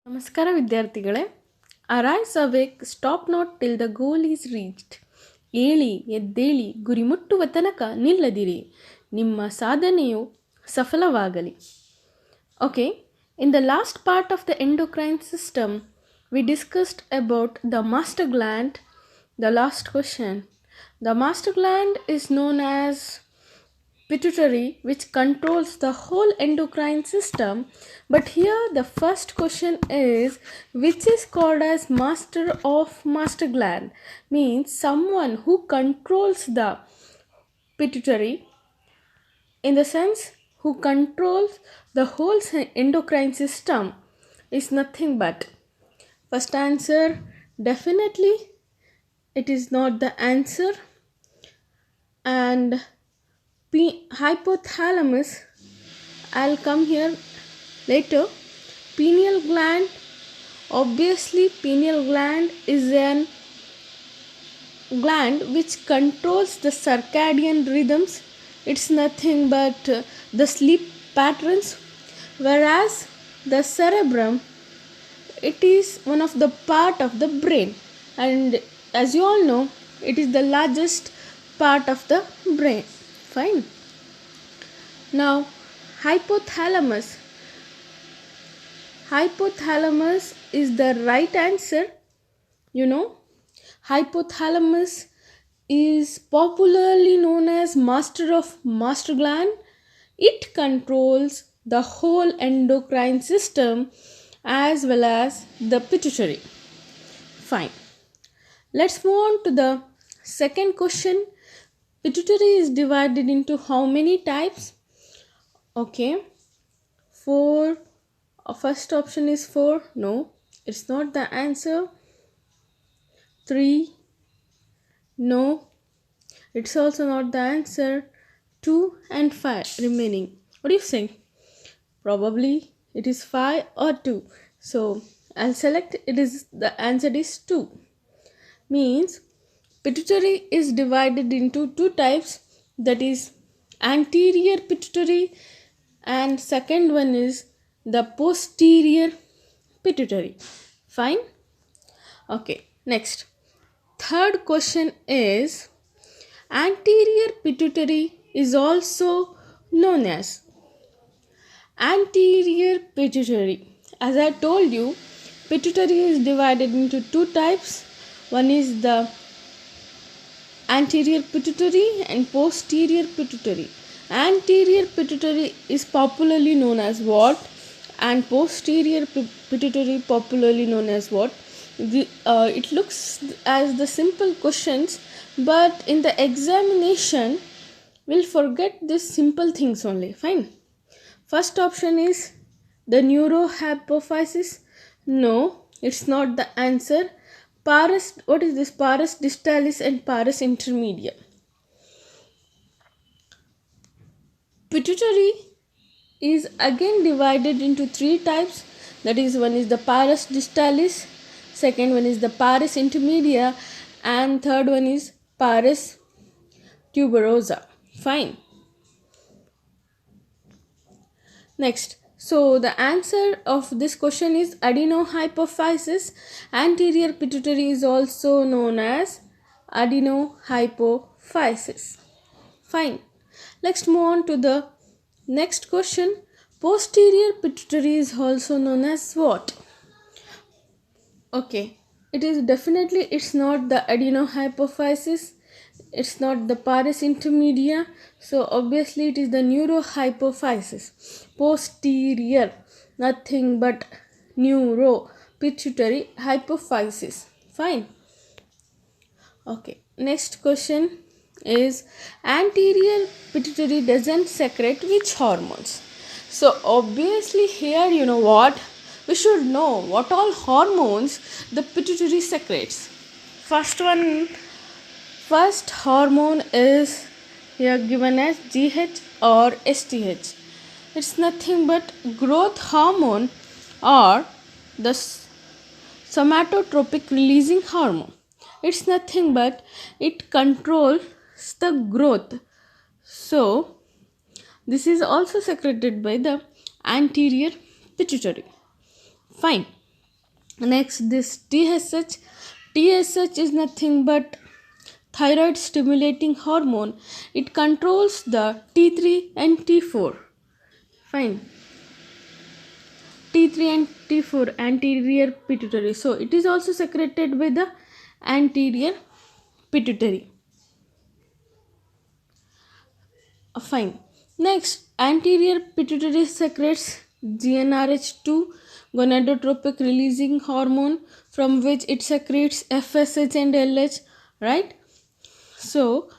ನಮಸ್ಕಾರ ವಿದ್ಯಾರ್ಥಿಗಳೇ. Arise awake, stop not till the goal is reached. ಏಳಿ ಎದ್ದೇಳಿ, ಗುರಿ ಮುಟ್ಟುವ ತನಕ ನಿಲ್ಲದಿರಿ, ನಿಮ್ಮ ಸಾಧನೆಯು ಸಫಲವಾಗಲಿ. Okay, in the last part of the endocrine system we discussed about the master gland. The last question, the master gland is known as pituitary, which controls the whole endocrine system. But here the first question is, which is called as master of master gland, means someone who controls the pituitary, in the sense who controls the whole endocrine system, is nothing but, first answer, definitely it is not the answer. And hypothalamus, I'll come here later. Pineal gland, obviously pineal gland is an gland which controls the circadian rhythms. It's nothing but the sleep patterns. Whereas the cerebrum, it is one of the part of the brain, and as you all know, it is the largest part of the brain. Fine. Now hypothalamus is the right answer. Hypothalamus is popularly known as master of master gland. It controls the whole endocrine system as well as the pituitary. Fine. Let's move on to the second question. Pituitary is divided into how many types? Okay, 4. First option is 4. No, it's not the answer. 3. No, it's also not the answer. 2 and 5 remaining. What do you think? Probably it is 5 or 2. So I'll select it is the answer is 2. Means pituitary is divided into 2 types, that is anterior pituitary, and second one is the posterior pituitary. Fine. Okay, next, third question is, anterior pituitary is also known as anterior pituitary. As I told you, pituitary is divided into 2 types. One is the anterior pituitary and posterior pituitary. Anterior pituitary is popularly known as what, and posterior pituitary popularly known as what? It looks as the simple questions, but in the examination we'll forget these simple things only. Fine. First option is the neurohypophysis. No, it's not the answer. What is this? Pars distalis and pars intermedia. Pituitary is again divided into 3 types, that is, one is the pars distalis, second one is the pars intermedia, and third one is pars tuberosa. Fine. Next, so the answer of this question is adenohypophysis. Anterior pituitary is also known as adenohypophysis. Fine. Let's move on to the next question. Posterior pituitary is also known as what? Okay, it is definitely, it's not the adenohypophysis, it's not the pars intermedia, so obviously it is the neurohypophysis. Posterior, nothing but neuro pituitary hypophysis. Fine. Okay, next question is, anterior pituitary doesn't secrete which hormones? So obviously here, you know what, we should know what all hormones the pituitary secretes. First hormone is here given as GH or STH. It's nothing but growth hormone or the somatotropic releasing hormone. It's nothing but it controls the growth. So this is also secreted by the anterior pituitary. Fine. Next, this TSH is nothing but thyroid stimulating hormone. It controls the T3 and T4. Fine. T3 and T4, anterior pituitary. So it is also secreted by the anterior pituitary. Fine. Next, anterior pituitary secretes GnRH2, gonadotropic releasing hormone, from which it secretes FSH and LH, right? So,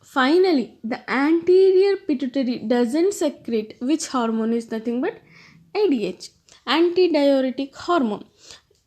finally, the anterior pituitary doesn't secrete which hormone is nothing but ADH, antidiuretic hormone.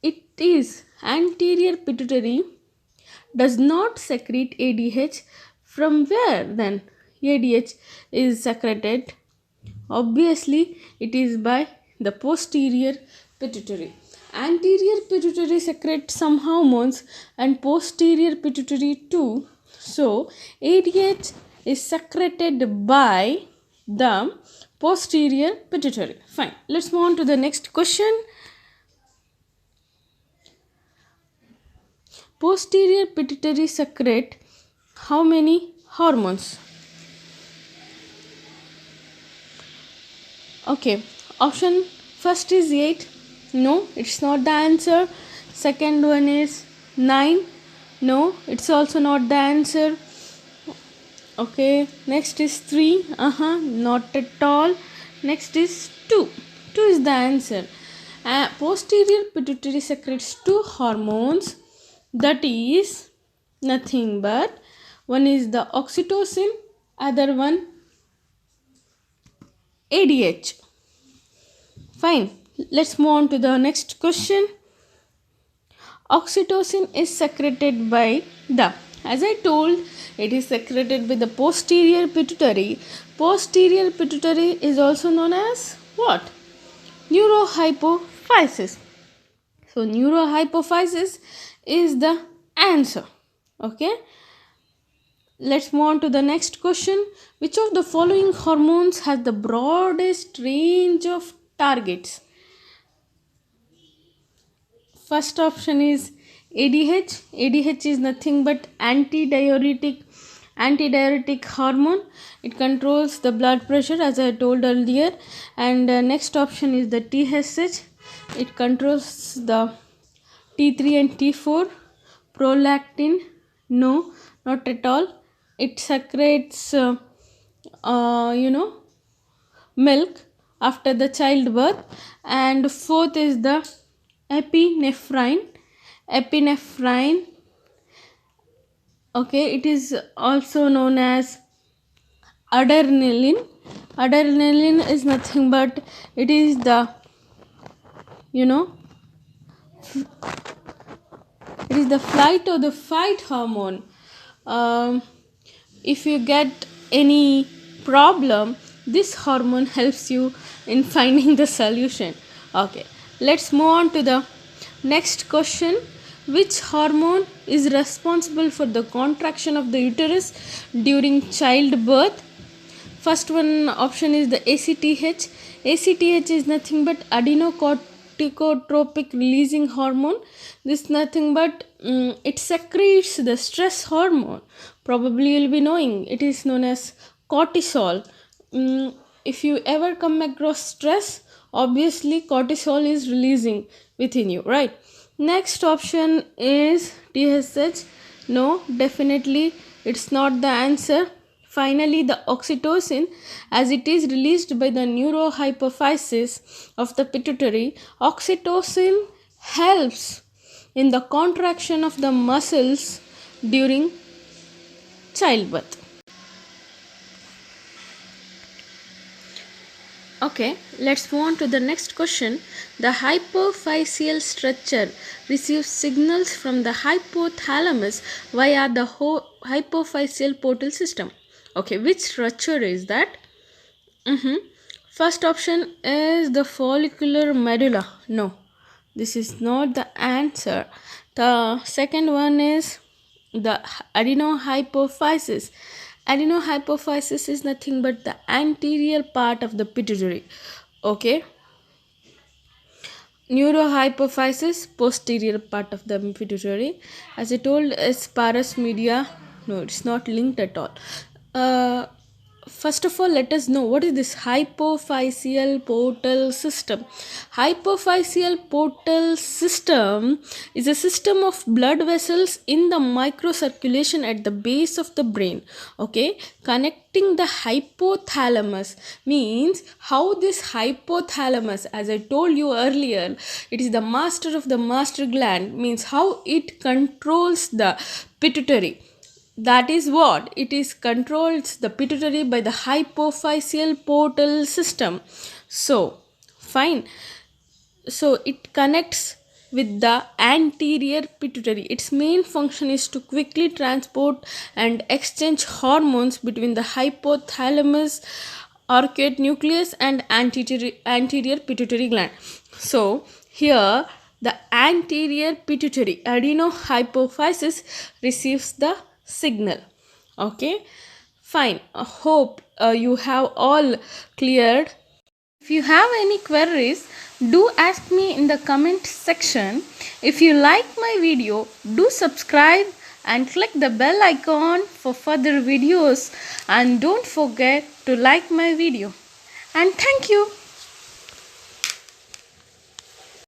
It is anterior pituitary does not secrete ADH. From where then ADH is secreted? Obviously, it is by the posterior pituitary. Anterior pituitary secretes some hormones and posterior pituitary too. So, ADH is secreted by the posterior pituitary. Fine. Let's move on to the next question. Posterior pituitary secrete how many hormones? Okay, option first is 8. No, it's not the answer. Second one is 9. No, it's also not the answer. Okay, next is 3. Not at all. Next is 2. 2 is the answer. Posterior pituitary secretes 2 hormones, that is nothing but one is the oxytocin, other one ADH. Fine. Let's move on to the next question. Oxytocin is secreted by the, as I told, it is secreted by the posterior pituitary. Posterior pituitary is also known as what? Neurohypophysis. So neurohypophysis is the answer. Okay. Let's move on to the next question. Which of the following hormones has the broadest range of targets? First option is ADH. ADH is nothing but antidiuretic hormone. It controls the blood pressure, as I told earlier. And next option is the TSH. It controls the T3 and T4. Prolactin, no, not at all. It secretes milk after the childbirth. And fourth is the epinephrine. Okay, it is also known as adrenaline. Adrenaline is nothing but it is the it is the flight or the fight hormone. If you get any problem, this hormone helps you in finding the solution. Okay, let's move on to the next question. Which hormone is responsible for the contraction of the uterus during childbirth? First one option is the ACTH. ACTH is nothing but adenocorticotropic releasing hormone. This nothing but it secretes the stress hormone. Probably you'll be knowing it is known as cortisol. If you ever come across stress, obviously cortisol is releasing within you, right? Next option is TSH. No, definitely it's not the answer. Finally, the oxytocin, as it is released by the neurohypophysis of the pituitary. Oxytocin helps in the contraction of the muscles during childbirth. Okay, let's move on to the next question. The hypophyseal structure receives signals from the hypothalamus via the hypophyseal portal system. Okay, which structure is that? First option is the follicular medulla. No, this is not the answer. The second one is the adenohypophysis. Adenohypophysis is nothing but the anterior part of the pituitary. Okay. neurohypophysis, posterior part of the pituitary. As I told, is paras media. No, it's not linked at all. uh, First of all, let us know what is this hypophyseal portal system. Hypophyseal portal system is a system of blood vessels in the microcirculation at the base of the brain, okay, connecting the hypothalamus. Means how this hypothalamus, as I told you earlier, it is the master of the master gland, means how it controls the pituitary. That is what it is, controls the pituitary by the hypophyseal portal system. So fine, so it connects with the anterior pituitary. Its main function is to quickly transport and exchange hormones between the hypothalamus, arcuate nucleus, and anterior pituitary gland. So here the anterior pituitary adenohypophysis receives the signal. Okay, fine. I hope you have all cleared. If you have any queries, do ask me in the comment section. If you like my video, do subscribe and click the bell icon for further videos, and don't forget to like my video. And thank you.